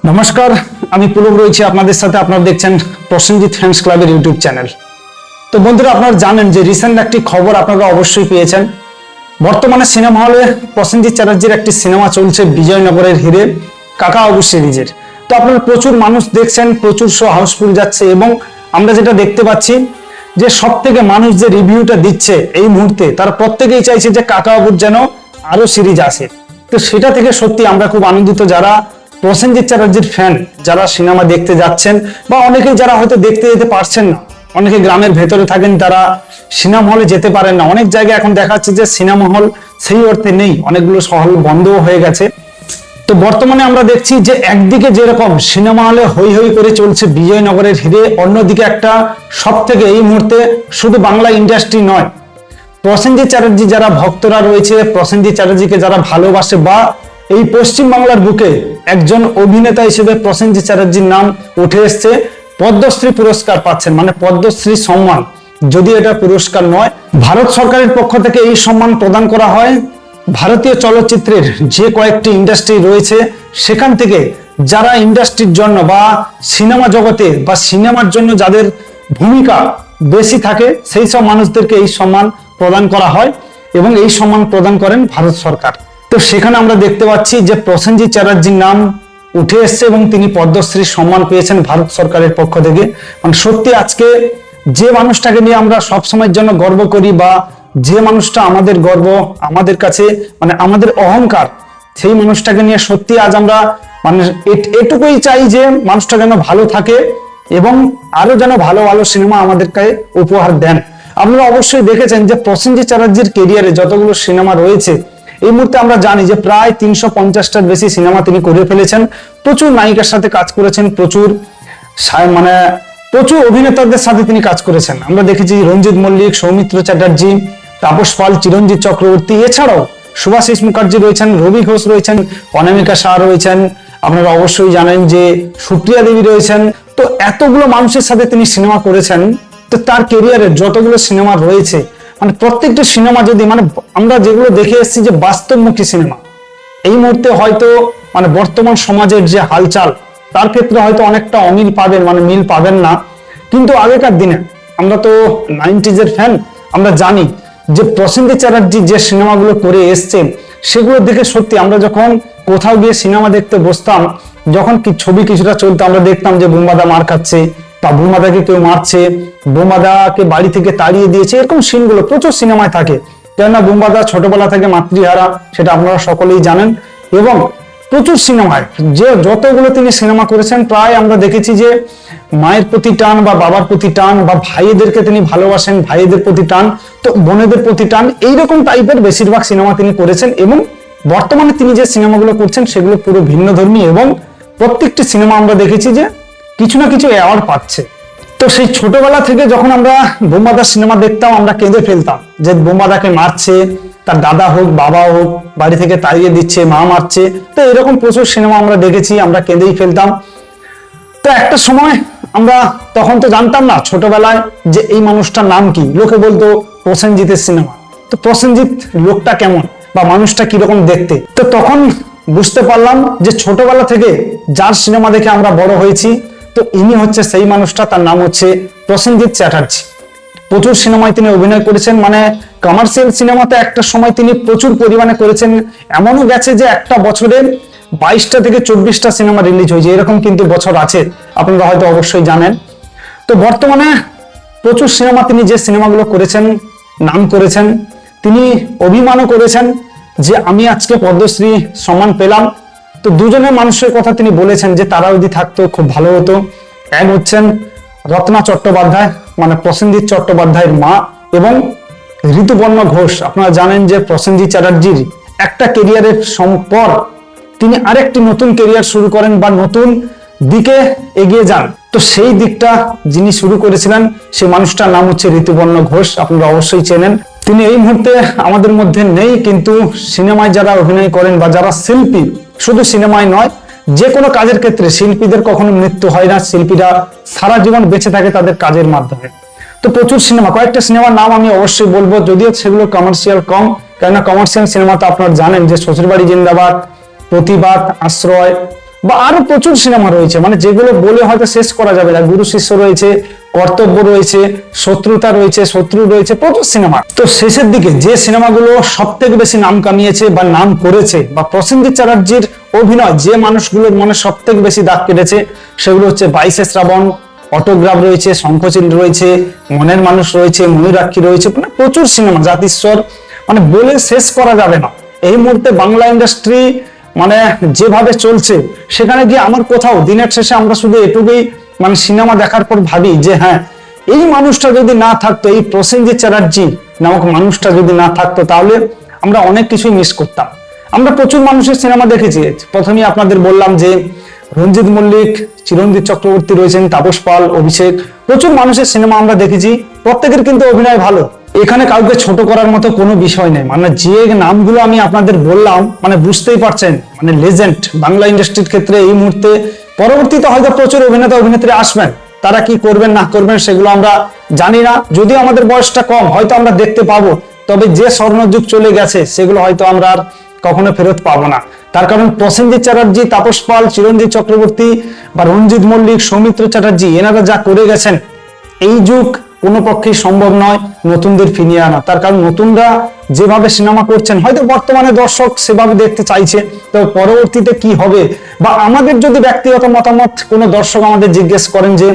নমস্কার, আমি পুলক রয়েছি আপনাদের সাথে। আপনারা দেখছেন প্রসেনজিৎ ফ্যান্স ক্লাবের ইউটিউব চ্যানেল। তো বন্ধুরা, আপনারা জানেন যে রিসেন্ট একটি খবর আপনারা অবশ্যই পেয়েছেন। বর্তমানে সিনেমা হলে প্রসেনজিৎ চ্যাটার্জির একটি সিনেমা চলছে বিজয়নগরের হিরে, কাকা বাবু সিরিজের। তো আপনারা প্রচুর মানুষ দেখছেন, প্রচুর শো হাউসফুল যাচ্ছে এবং আমরা যেটা দেখতে পাচ্ছি যে সব থেকে মানুষ যে রিভিউটা দিচ্ছে এই মুহূর্তে, তারা প্রত্যেকেই চাইছে যে কাকা বাবুর যেন আরো সিরিজ আসে। তো সেটা থেকে সত্যি আমরা খুব আনন্দিত, যারা প্রসেনজিৎ চ্যাটার্জির ফ্যান, যারা সিনেমা দেখতে যাচ্ছেন বা অনেকেই যারা হয়তো দেখতে যেতে পারছেন না, অনেকে গ্রামের ভেতরে থাকেন, তারা সিনেমা হলে যেতে পারেন না। অনেক জায়গায় এখন দেখা যাচ্ছে যে সিনেমা হল সেই অর্থে নেই, অনেকগুলো হল বন্ধও হয়ে গেছে। তো বর্তমানে আমরা দেখছি যে একদিকে যেরকম সিনেমা হলে হই হই করে চলছে বিজয়নগরের হিরে, অন্যদিকে একটা সব থেকে এই মুহূর্তে শুধু বাংলা ইন্ডাস্ট্রি নয়, প্রসেনজিৎ চ্যাটার্জি যারা ভক্তরা রয়েছে, প্রসেনজিৎ চ্যাটার্জিকে যারা ভালোবাসে বা এই পশ্চিম বাংলার বুকে একজন অভিনেতা হিসেবে প্রসেনজিৎ চ্যাটার্জির নাম উঠে এসছে, পদ্মশ্রী পুরস্কার পাচ্ছেন, মানে পদ্মশ্রী সম্মান। যদি এটা পুরস্কার নয়, ভারত সরকারের পক্ষ থেকে এই সম্মান প্রদান করা হয়। ভারতীয় চলচ্চিত্রের যে কয়েকটি ইন্ডাস্ট্রি রয়েছে সেখান থেকে যারা ইন্ডাস্ট্রির জন্য বা সিনেমা জগতে বা সিনেমার জন্য যাদের ভূমিকা বেশি থাকে, সেই সব মানুষদেরকে এই সম্মান প্রদান করা হয় এবং এই সম্মান প্রদান করেন ভারত সরকার। তো সেখানে আমরা দেখতে পাচ্ছি যে প্রসেনজিৎ চ্যাটার্জির নাম উঠে এসছে এবং তিনি পদ্মশ্রী সম্মান পেয়েছেন ভারত সরকারের পক্ষ থেকে। মানে সত্যি আজকে যে মানুষটাকে নিয়ে আমরা সবসময়ের জন্য গর্ব করি বা যে মানুষটা আমাদের গর্ব, আমাদের কাছে মানে আমাদের অহংকার, সেই মানুষটাকে নিয়ে সত্যি আজ আমরা মানে এটুকুই চাই যে মানুষটা যেন ভালো থাকে এবং আরো যেন ভালো ভালো সিনেমা আমাদেরকে উপহার দেন। আপনারা অবশ্যই দেখেছেন যে প্রসেনজিৎ চ্যাটার্জির কেরিয়ারে যতগুলো সিনেমা রয়েছে, এই মুহূর্তে আমরা জানি যে প্রায় 350টার বেশি সিনেমা তিনি করে ফেলেছেন। প্রচুর নায়িকার সাথে কাজ করেছেন, প্রচুর অভিনেতাদের সাথে তিনি কাজ করেছেন। আমরা দেখেছি রঞ্জিত মল্লিক, সৌমিত্র চ্যাটার্জি, তাপস পাল, চিরঞ্জিত চক্রবর্তী, এছাড়াও সুভাষিস মুখার্জি রয়েছেন, রবি ঘোষ রয়েছেন, অনামিকা শাহ রয়েছেন, আপনারা অবশ্যই জানেন যে সুপ্রিয়া দেবী রয়েছেন। তো এতগুলো মানুষের সাথে তিনি সিনেমা করেছেন। তো তার কেরিয়ারের যতগুলো সিনেমা রয়েছে, মানে প্রত্যেকটা সিনেমা যদি মানে আমরা যেগুলো দেখে এসেছি যে বাস্তবমুখী সিনেমা, এই মুহূর্তে হয়তো মানে বর্তমান সমাজের যে হালচাল তার ক্ষেত্রে হয়তো অনেকটা অমিল পাবেন, মানে মিল পাবেন না। কিন্তু আগেকার দিনে আমরা তো 90s-এর ফ্যান, আমরা জানি যে প্রসেনজিৎ চ্যাটার্জি যে সিনেমাগুলো করে এসছেন সেগুলো দেখে সত্যি আমরা যখন কোথাও গিয়ে সিনেমা দেখতে বসতাম, যখন কি ছবি কিছুটা চলতো, আমরা দেখতাম যে বোমাদা মার খাচ্ছে বা বোমাদাকে কেউ মারছে, বোমাদাকে বাড়ি থেকে তাড়িয়ে দিয়েছে, এরকম সিনগুলো প্রচুর সিনেমায় থাকে। কেননা বোমাদা ছোটবেলা থেকে মাতৃহারা, সেটা আপনারা সকলেই জানেন। এবং প্রচুর সিনেমায় যে যতগুলো তিনি সিনেমা করেছেন, প্রায় আমরা দেখেছি যে মায়ের প্রতি টান বা বাবার প্রতি টান বা ভাইদেরকে তিনি ভালোবাসেন, ভাইদের প্রতি টান, তো বোনেদের প্রতি টান, এইরকম টাইপের বেশিরভাগ সিনেমা তিনি করেছেন। এবং বর্তমানে তিনি যে সিনেমাগুলো করছেন সেগুলো পুরো ভিন্নধর্মী এবং প্রত্যেকটি সিনেমা আমরা দেখেছি যে কিছু না কিছু অ্যাওয়ার্ড পাচ্ছে। তো সেই ছোটবেলা থেকে যখন আমরা বোমাদার সিনেমা দেখতাম, আমরা কেঁদে ফেলতাম যে বোমাদাকে মারছে, তার দাদা হোক বাবা হোক বাড়ি থেকে তাড়িয়ে দিচ্ছে, মা মারছে। তো এরকম প্রচুর সিনেমা আমরা দেখেছি, আমরা কেঁদেই ফেলতাম। তো একটা সময় আমরা তখন তো জানতাম না ছোটবেলায় যে এই মানুষটার নাম কি, লোকে বলতো প্রসেনজিতের সিনেমা। তো প্রসেনজিৎ লোকটা কেমন বা মানুষটা কিরকম দেখতে, তো তখন বুঝতে পারলাম যে ছোটবেলা থেকে যার সিনেমা দেখে আমরা বড় হয়েছি, তো ইনি হচ্ছে সেই মানুষটা, তার নাম হচ্ছে প্রসেনজিৎ চ্যাটার্জি। প্রচুর সিনেমায় তিনি অভিনয় করেছেন, মানে কমার্শিয়াল সিনেমাতে একটা সময় তিনি প্রচুর পরিমাণে করেছেন। এমনও গেছে যে একটা বছরে 22টা থেকে 24টা সিনেমা রিলিজ হয়েছে, এরকম কিন্তু বছর আছে, আপনারা হয়তো অবশ্যই জানেন। তো বর্তমানে প্রচুর সিনেমা তিনি যে সিনেমাগুলো করেছেন, নাম করেছেন, তিনি অভিমানও করেছেন যে আমি আজকে পদ্মশ্রী সম্মান পেলাম। তো দুজনের মানুষের কথা তিনি বলেছেন যে তারা যদি থাকতো খুব ভালো হতো। এক হচ্ছেন রত্না চট্টোপাধ্যায়, মানে প্রসেনজিৎ চট্টোপাধ্যায়ের মা, এবং ঋতুপর্ণা ঘোষ। আপনারা জানেন যে প্রসেনজিৎ চ্যাটার্জির একটা কেরিয়ারের পর তিনি আরেকটি নতুন কেরিয়ার শুরু করেন বা নতুন দিকে এগিয়ে যান। তো সেই দিকটা যিনি শুরু করেছিলেন সেই মানুষটার নাম হচ্ছে ঋতুপর্ণা ঘোষ, আপনারা অবশ্যই চেনেন। তিনি এই মুহূর্তে আমাদের মধ্যে নেই, কিন্তু সিনেমায় যারা অভিনয় করেন বা যারা শিল্পী, শুধু সিনেমায় নয় যে কোনো কাজের ক্ষেত্রে শিল্পীদের কখনো মৃত্যু হয় না, শিল্পীরা সারা জীবন বেঁচে থাকে তাদের কাজের মাধ্যমে। তো প্রচুর সিনেমা, কয়েকটা সিনেমার নাম আমি অবশ্যই বলবো, যদিও সেগুলো কমার্শিয়াল কম, কেননা কমার্শিয়াল সিনেমা তো আপনারা জানেন যে শ্বশুরবাড়ি জিন্দাবাদ, প্রতিবাদ, আশ্রয়, বা আরো প্রচুর সিনেমা রয়েছে, মানে যেগুলো বলে হয়তো শেষ করা যাবে না। গুরু শিষ্য রয়েছে, কর্তব্য রয়েছে, শত্রুতা রয়েছে, শত্রু রয়েছে, প্রচুর সিনেমা। তো শেষের দিকে যে সিনেমাগুলো সব থেকে বেশি নাম কামিয়েছে বা নাম করেছে, বা প্রসেনজিৎ চ্যাটার্জির অভিনয় যে মানুষগুলোর মনে সব থেকে বেশি দাগ কেটেছে, সেগুলো হচ্ছে 22 শ্রাবণ, অটোগ্রাফ রয়েছে, শঙ্খচিল রয়েছে, মনের মানুষ রয়েছে, ময়ূরাক্ষী রয়েছে, মানে প্রচুর সিনেমা, জাতিস্বর, মানে বলে শেষ করা যাবে না। এই মুহূর্তে বাংলা ইন্ডাস্ট্রি মানে যেভাবে চলছে, সেখানে গিয়ে আমার কোথাও দিনের শেষে আমরা শুধু এটুকুই মানে সিনেমা দেখার পর ভাবি যে হ্যাঁ, এই মানুষটা যদি না থাকতো, এই প্রসেনজিৎ চ্যাটার্জি নামক মানুষটা যদি না থাকতো, তাহলে আমরা অনেক কিছুই মিস করতাম। আমরা প্রচুর মানুষের সিনেমা দেখেছি। প্রথমেই আপনাদের বললাম যে রঞ্জিত মল্লিক, চিরঞ্জিত চক্রবর্তী রয়েছেন, তাপস পাল, অভিষেক, প্রচুর মানুষের সিনেমা আমরা দেখেছি, প্রত্যেকের কিন্তু অভিনয় ভালো। এখানে কাউকে ছোট করার মতো কোনো বিষয় নেই, মানে যে নামগুলো আমি আপনাদের বললাম, মানে বুঝতেই পারছেন, মানে লেজেন্ড বাংলা ইন্ডাস্ট্রির ক্ষেত্রে এই মুহূর্তে। পরবর্তীতে হয়তো প্রচুর অভিনেতা অভিনেত্রী আসবেন, তারা কি করবেন না করবেন সেগুলো আমরা জানি না। যদিও আমাদের বয়সটা কম, হয়তো আমরা দেখতে পাবো, তবে যে স্বর্ণযুগ চলে গেছে সেগুলো হয়তো আমরা আর কখনো ফেরত পাবো না। তার কারণ প্রসেনজিৎ চ্যাটার্জি, তাপস পাল, চিরঞ্জিত চক্রবর্তী বা রঞ্জিত মল্লিক, সৌমিত্র চ্যাটার্জি, এনারা যা করে গেছেন, এই যুগ কোনো পক্ষেই সম্ভব নয় নতুনদের ফিরিয়ে আনা। তার কারণ নতুনরা যেভাবে সিনেমা করছেন, হয়তো বর্তমানে দর্শক সেভাবে দেখতে চাইছে, তবে পরবর্তীতে কি হবে, বা আমাদের যদি ব্যক্তিগত মতামত কোনো দর্শক আমাদের জিজ্ঞেস করেন যে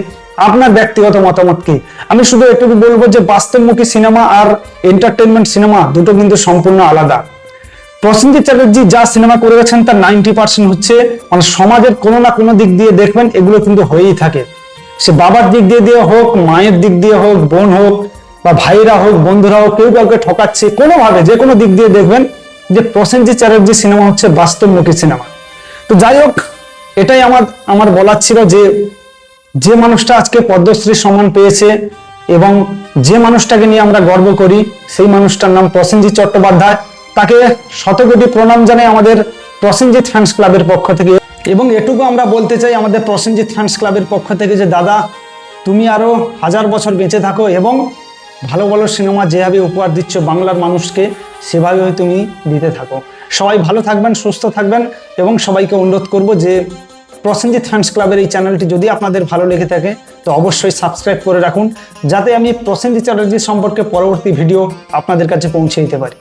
আপনার ব্যক্তিগত মতামত কি, আমি শুধু এটুকু বলবো যে বাস্তবমুখী সিনেমা আর এন্টারটেনমেন্ট সিনেমা দুটো কিন্তু সম্পূর্ণ আলাদা। প্রসেনজিৎ চ্যাটার্জি যা সিনেমা করে গেছেন তার 90% হচ্ছে মানে সমাজের কোনো না কোনো দিক দিয়ে দেখবেন এগুলো কিন্তু হয়েই থাকে। সে বাবার দিক দিয়ে হোক, মায়ের দিক দিয়ে হোক, বোন হোক, বা ভাইরা হোক, বন্ধুরা হোক, কেউ কাউকে ঠকাচ্ছে, কোনোভাবে যে কোনো দিক দিয়ে দেখবেন যে প্রসেনজিৎ চ্যাটার্জি সিনেমা হচ্ছে বাস্তবমুখী সিনেমা। তো যাই হোক, এটাই আমার বলার ছিল যে মানুষটা আজকে পদ্মশ্রী সম্মান পেয়েছে এবং যে মানুষটাকে নিয়ে আমরা গর্ব করি, সেই মানুষটার নাম প্রসেনজিৎ চট্টোপাধ্যায়। তাকে শতকোটি প্রণাম জানাই আমাদের প্রসেনজিৎ ফ্যান্স ক্লাবের পক্ষ থেকে। এবং এটুকু আমরা বলতে চাই আমাদের প্রসেনজিৎ ফ্যান্স ক্লাবের পক্ষ থেকে যে দাদা, তুমি আরো 1000 বছর বেঁচে থাকো এবং ভালো ভালো সিনেমা যেভাবে উপহার দিচ্ছ বাংলার মানুষকে, সেভাবে তুমি দিতে থাকো। সবাই ভালো থাকবেন, সুস্থ থাকবেন, এবং সবাইকে অনুরোধ করব যে প্রসেনজিৎ ফ্যান্স ক্লাবের এই চ্যানেলটি যদি আপনাদের ভালো লেগে থাকে তো অবশ্যই সাবস্ক্রাইব করে রাখুন, যাতে আমি প্রসেনজিৎ চ্যাটার্জি সম্পর্কে পরবর্তী ভিডিও আপনাদের কাছে পৌঁছে দিতে পারি।